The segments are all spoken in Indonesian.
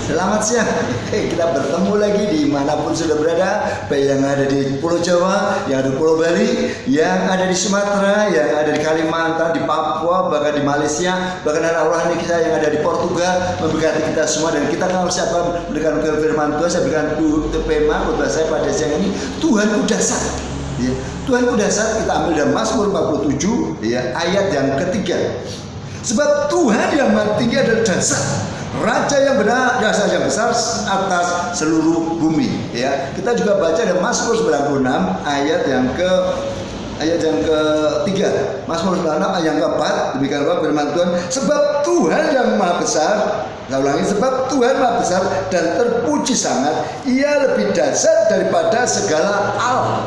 Selamat siang. Kita bertemu lagi dimanapun sudah berada, baik yang ada di Pulau Jawa, yang ada di Pulau Bali, yang ada di Sumatera, yang ada di Kalimantan, di Papua, bahkan di Malaysia, bahkan ada rohani kita yang ada di Portugal, memberkati kita semua. Dan kita akan siapa memberikan firman Tuhan. Saya berikan tema khotbah saya pada siang ini, Tuhanku dasar. Ya, Tuhanku dasar. Kita ambil dari Mazmur 47, ya, ayat yang ketiga. Sebab Tuhan yang maha tinggi adalah dasar, Raja yang benar, dasar yang besar atas seluruh bumi. Ya, kita juga baca dari Mazmur 96 ayat yang ketiga. Mazmur 96 ayat yang keempat. Demikian apa firman Tuhan. Sebab Tuhan yang maha besar. Saya ulangi, sebab Tuhan maha besar dan terpuji sangat. Ia lebih dasar daripada segala alam.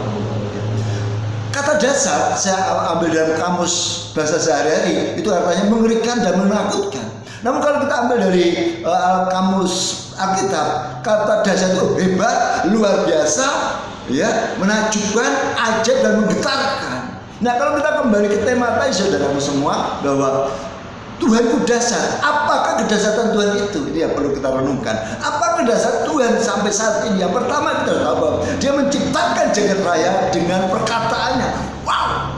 Kata dasar saya ambil dalam kamus bahasa sehari-hari, itu artinya mengerikan dan menakutkan. Namun kalau kita ambil dari kamus Alkitab, kata dasar itu hebat, luar biasa, ya, menakjubkan, ajaib dan menggetarkan. Nah, kalau kita kembali ke tema tadi saudaraku semua, bahwa Tuhanku dasar, apakah kedasatan Tuhan itu? Ini yang perlu kita renungkan. Apa kedasar Tuhan sampai saat ini? Yang pertama kita tahu bahwa Dia menciptakan jagat raya dengan perkataannya. Wow,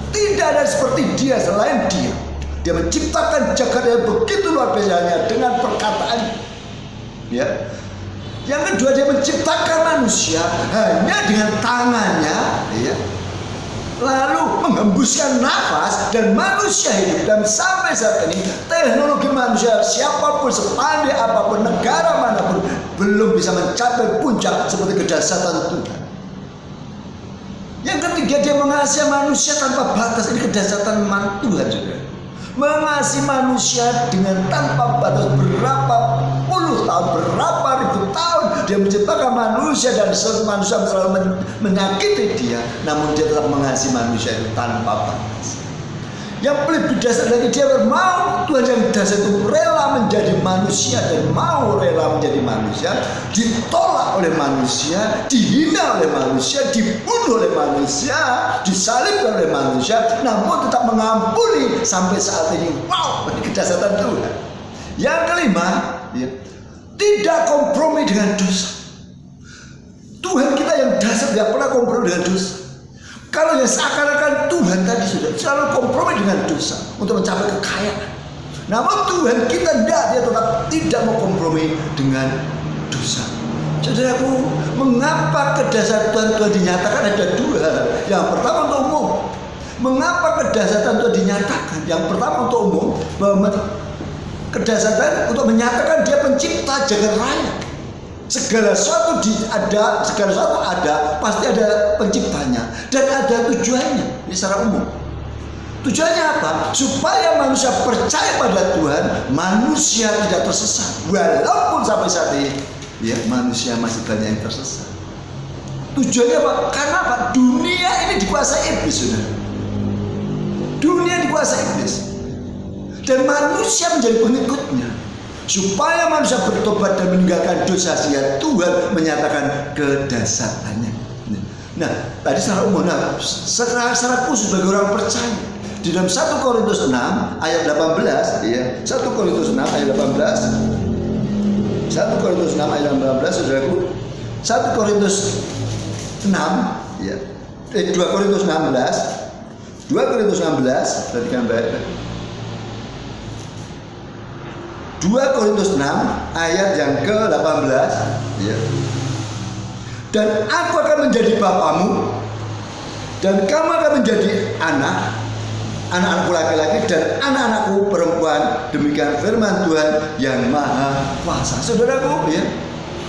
tidak ada seperti Dia selain Dia. Dia menciptakan jagat raya begitu luar biasanya dengan perkataannya. Ya. Yang kedua, Dia menciptakan manusia hanya dengan tangannya, ya. Lalu menghembuskan nafas dan manusia hidup. Dan sampai saat ini teknologi manusia, siapapun, sepandai apapun, negara manapun, belum bisa mencapai puncak seperti kedasatan Tuhan. Yang ketiga, Dia mengasihi manusia tanpa batas. Ini kedasatan Tuhan juga. Mengasihi manusia dengan tanpa batas. Berapa puluh tahun, berapa ribu tahun Dia menciptakan manusia, dan manusia selalu menyakiti Dia, namun Dia tetap mengasihi manusia itu tanpa batas. Yang lebih dasar lagi, Dia mau Tuhan yang dasar itu rela menjadi manusia, dan mau rela menjadi manusia, ditolak oleh manusia, dihina oleh manusia, dibunuh oleh manusia, disalibkan oleh manusia, namun tetap mengampuni sampai saat ini. Wow, ini kedasatan Tuhan. Yang kelima, ya, tidak kompromi dengan dosa. Tuhan kita yang dasar tidak pernah kompromi dengan dosa. Kalau yang seakan-akan Tuhan tadi sudah selalu kompromi dengan dosa untuk mencapai kekayaan. Namun Tuhan kita tidak, Dia tetap tidak mau kompromi dengan dosa. Saudaraku, mengapa kedasatan Tuhan dinyatakan ada dua hal. Yang pertama untuk umum. Mengapa kedasatan Tuhan dinyatakan? Yang pertama untuk umum, bahwa kedasatan untuk menyatakan Dia pencipta jagat raya. Segala sesuatu ada, pasti ada penciptanya dan ada tujuannya. Ini secara umum. Tujuannya apa? Supaya manusia percaya pada Tuhan, manusia tidak tersesat. Walaupun sampai saat ini, ya, manusia masih banyak yang tersesat. Tujuannya apa? Karena apa? Dunia ini dikuasai iblis, saudara. Dunia dikuasai iblis, dan manusia menjadi pengikutnya. Supaya manusia bertobat dan meninggalkan dosa, sehingga Tuhan menyatakan kedasarannya. Nah, tadi secara umum, secara khusus bagi orang percaya, di dalam 1 Korintus 6 ayat 18, ya, 1 Korintus 6 ayat 18, 1 Korintus 6 ayat 18, saudaraku, 1 Korintus 6, ya, 2 Korintus 16, 2 Korintus 16, perhatikan baik. 2 Korintus 6 ayat yang ke-18, ya. Dan aku akan menjadi bapamu, dan kamu akan menjadi anak-anakku laki-laki dan anak-anakku perempuan. Demikian firman Tuhan yang maha kuasa. Saudaraku, ya,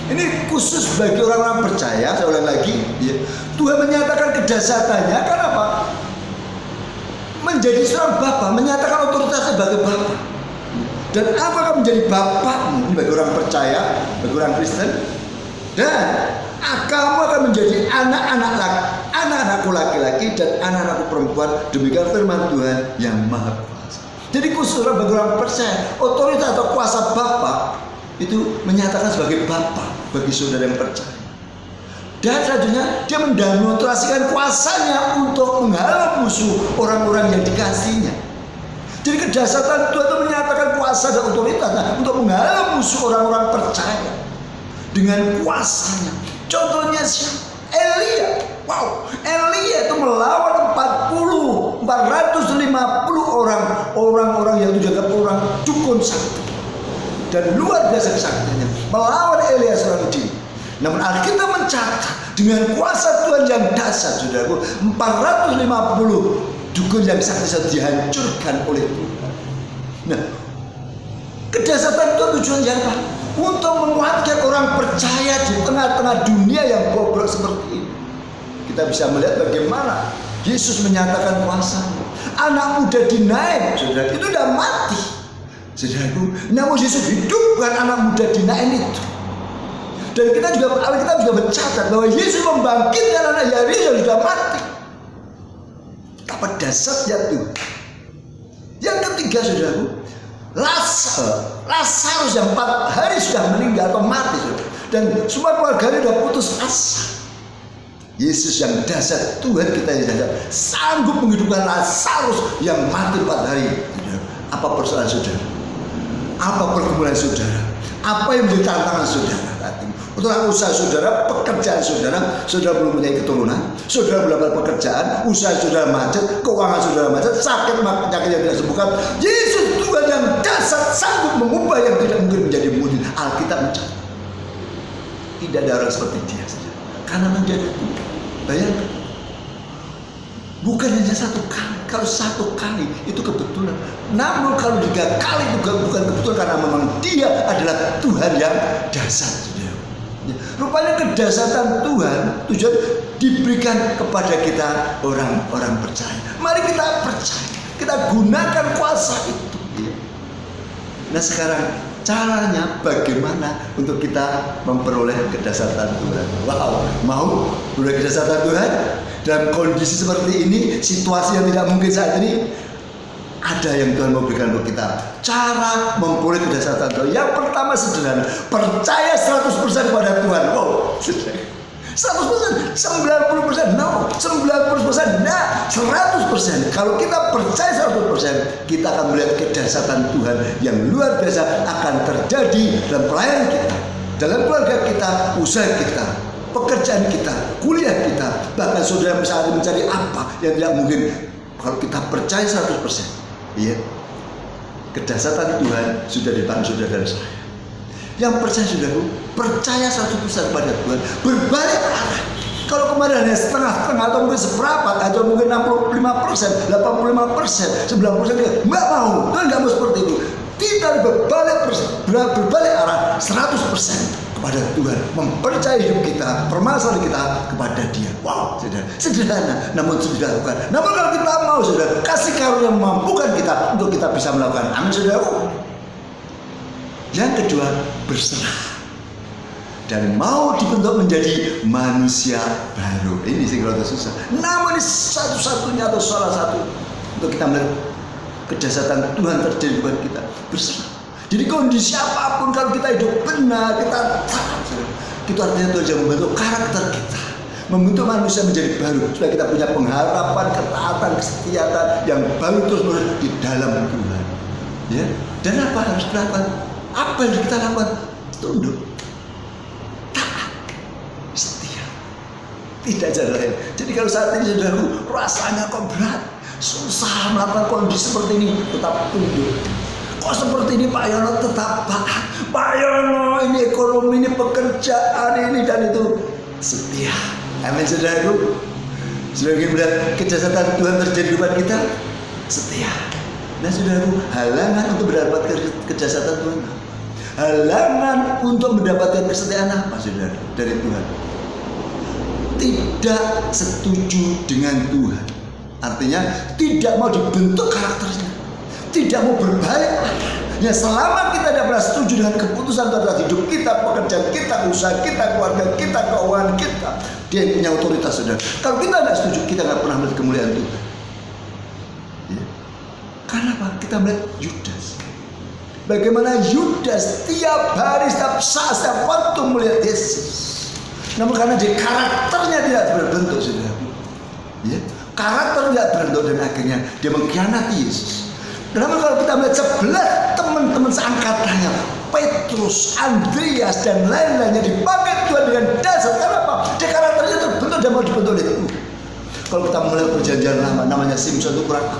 ini khusus bagi orang-orang percaya. Saya ulang lagi, ya. Tuhan menyatakan kedasatannya. Kenapa? Menjadi seorang bapa, menyatakan otoritas sebagai bapa. Dan aku akan menjadi bapakmu. Ini bagi orang percaya, bagi orang Kristen. Dan kamu akan menjadi anak-anakku laki-laki dan anak-anakku perempuan. Demikian firman Tuhan yang maha kuasa. Jadi khusus bagi orang percaya, otoritas atau kuasa bapa itu menyatakan sebagai bapa bagi saudara yang percaya. Dan selanjutnya Dia mendemonstrasikan kuasanya untuk menghalau musuh orang-orang yang dikasihnya. Jadi kedasatan Tuhan itu menyatakan kuasa dan otoritas untuk menghalau musuh orang-orang percaya. percaya dengan kuasanya. Contohnya siapa? Elia. Wow, Elia itu melawan 450 orang yang dianggap orang dukun sakti. Dan luar biasa kesaktiannya melawan Elia seorang diri. Namun Alkitab mencatat dengan kuasa Tuhan yang dahsyat, saudaraku, 450 dukun yang sakti dihancurkan oleh Tuhan. Nah, kedahsyatan itu tujuannya apa? Untuk menguatkan orang percaya di tengah-tengah dunia yang bobrok seperti ini. Kita bisa melihat bagaimana Yesus menyatakan kuasanya. Anak muda dinaik, saudara, itu sudah mati, saudaraku. Namun Yesus hidup, bukan anak muda dinaik itu. Dan kita juga mencatat bahwa Yesus membangkitkan anak Yairus yang sudah mati. Apa dahsyatnya Tuhan. Yang ketiga, saudaraku, Lazarus yang 4 hari sudah meninggal atau mati, saudara. Dan semua keluarganya sudah putus asa. Yesus yang dahsyat, Tuhan kita yang dahsyat, sanggup menghidupkan Lazarus yang mati 4 hari. Apa persoalan saudara? Apa pergumulan saudara? Apa yang menjadi tantangan saudara? Untuk usaha saudara, pekerjaan saudara, saudara belum punya keturunan, saudara belum dapat pekerjaan, usaha saudara macet, keuangan saudara macet, sakit penyakit yang tidak sembuhkan. Yesus Tuhan yang dahsyat sanggup mengubah yang tidak mungkin menjadi mungkin. Alkitab mencatat tidak ada orang seperti dia saja, karena menjadi Tuhan. Bayangkan, bukan hanya 1 kali. Kalau 1 kali itu kebetulan, namun kalau 3 kali itu bukan kebetulan, karena memang dia adalah Tuhan yang dahsyat. Rupanya kedahsyatan Tuhan tujuan diberikan kepada kita orang-orang percaya. Mari kita percaya, kita gunakan kuasa itu. Nah sekarang caranya bagaimana untuk kita memperoleh kedahsyatan Tuhan? Wow, mau memperoleh kedahsyatan Tuhan dalam kondisi seperti ini, situasi yang tidak mungkin saat ini? Ada yang Tuhan mau berikan untuk kita. Cara memperoleh kedahsyatan Tuhan. Yang pertama sederhana, percaya 100% kepada Tuhan. Wow, 100%, 90%, no, 90%, nah, 100%. Kalau kita percaya 100%, kita akan melihat kedahsyatan Tuhan yang luar biasa akan terjadi dalam pelayanan kita, dalam keluarga kita, usaha kita, pekerjaan kita, kuliah kita. Bahkan saudara misalnya mencari apa yang tidak mungkin, kalau kita percaya 100%. Iya, kedahsyatan Tuhan sudah di tangan saudara dan saya. Yang percaya saudaraku, percaya 100% kepada Tuhan, berbalik arah. Kalau kemarin hanya setengah-setengah atau mungkin seperempat atau mungkin 65%, 85%, 90%, nggak mau. Tuhan nggak mau seperti itu. Kita berbalik arah 100% kepada Tuhan, mempercayai hidup kita, permasalahan kita kepada Dia. Wow, saudara, sederhana, namun sudah dilakukan. Namun kalau kita mau, saudara, kasih karunia yang memampukan kita untuk kita bisa melakukan. Amin, saudara. Yang kedua, berserah dan mau dibentuk menjadi manusia baru. Ini sih kalau susah. Namun ini satu-satunya atau salah satu untuk kita melihat kedahsyatan Tuhan terjadi buat kita, berserah. Jadi kondisi apapun, kalau kita hidup benar, kita taat, itu artinya Tuhan yang membentuk karakter kita, membentuk manusia menjadi baru, supaya kita punya pengharapan, ketaatan, kesetiaan yang baru terus menerus di dalam Tuhan. Ya, dan apa harus dilakukan? Apa yang kita lakukan? Tunduk, taat, setia, tidak jalan lain. Jadi kalau saat ini saudaraku rasanya kok berat, susah melakukan kondisi seperti ini, tetap tunduk. Kok seperti ini Pak Yono, tetap taat. Pak Yono, ini ekonomi, ini pekerjaan, ini dan itu, setia. Amin, saudaraku. Sudah melihat kedahsyatan Tuhan terjadi di depan kita, setia. Nah saudaraku, halangan untuk mendapatkan kedahsyatan Tuhan, halangan untuk mendapatkan kesetiaan apa, saudara, dari Tuhan? Tidak setuju dengan Tuhan. Artinya tidak mau dibentuk karakternya, tidak mau berbalik. Ya selama kita tidak pernah setuju dengan keputusan terhadap hidup kita, pekerjaan kita, usaha kita, keluarga kita, keuangan kita, Dia yang punya otoritas, saudara. Kalau kita tidak setuju, kita nggak pernah melihat kemuliaan Tuhan. Ya. Karena apa? Kita melihat Yudas. Bagaimana Yudas tiap hari, setiap saat, setiap waktu melihat Yesus. Namun karena dia karakternya tidak berbentuk, saudara. Ya. Karakter tidak berbentuk dan akhirnya dia mengkhianati Yesus. Namun kalau kita melihat sebelah teman-teman seangkatannya, Petrus, Andreas, dan lain-lainnya dipakai Tuhan dengan dasar. Karena apa? Dia karakternya terbentuk dan mau dibentuk oleh Tuhan. Kalau kita melihat perjanjian lama, namanya Simpson itu kurang apa?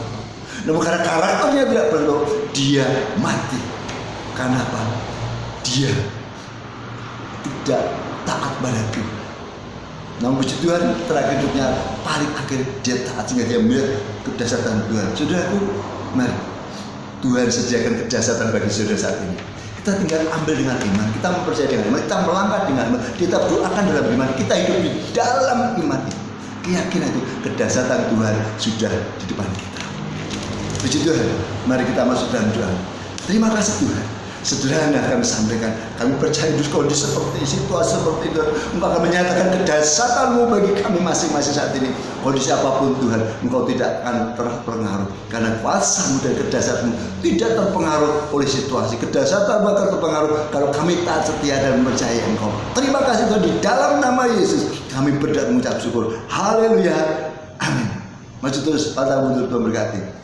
Namun karena karakternya tidak perlu, dia mati. Karena apa? Dia tidak taat pada Tuhan. Namun puji Tuhan, terakhir hidupnya paling akhir dia taat sehingga dia melihat kedahsyatan Tuhan. Saudaraku, mari Tuhan sediakan kedahsyatan bagi saudara saat ini. Kita tinggal ambil dengan iman, kita mempercayai dengan iman, kita melangkah dengan iman, kita doakan dalam iman, kita hidup di dalam iman itu. Keyakinan itu, kedahsyatan Tuhan sudah di depan kita. Puji Tuhan, mari kita masuk dalam doa. Terima kasih Tuhan. Sederhana kami sampaikan, kami percaya di kondisi seperti situasi seperti itu, Engkau akan menyatakan kedahsyatanmu bagi kami masing-masing saat ini. Kondisi apapun Tuhan, Engkau tidak akan terpengaruh, karena kuasamu dan kedahsyatanmu tidak terpengaruh oleh situasi. Kedahsyatan bakal terpengaruh kalau kami taat setia dan percaya Engkau. Terima kasih Tuhan, di dalam nama Yesus kami berdoa mengucap syukur. Haleluya, amin. Maju terus, pada mundur, Tuhan berkati.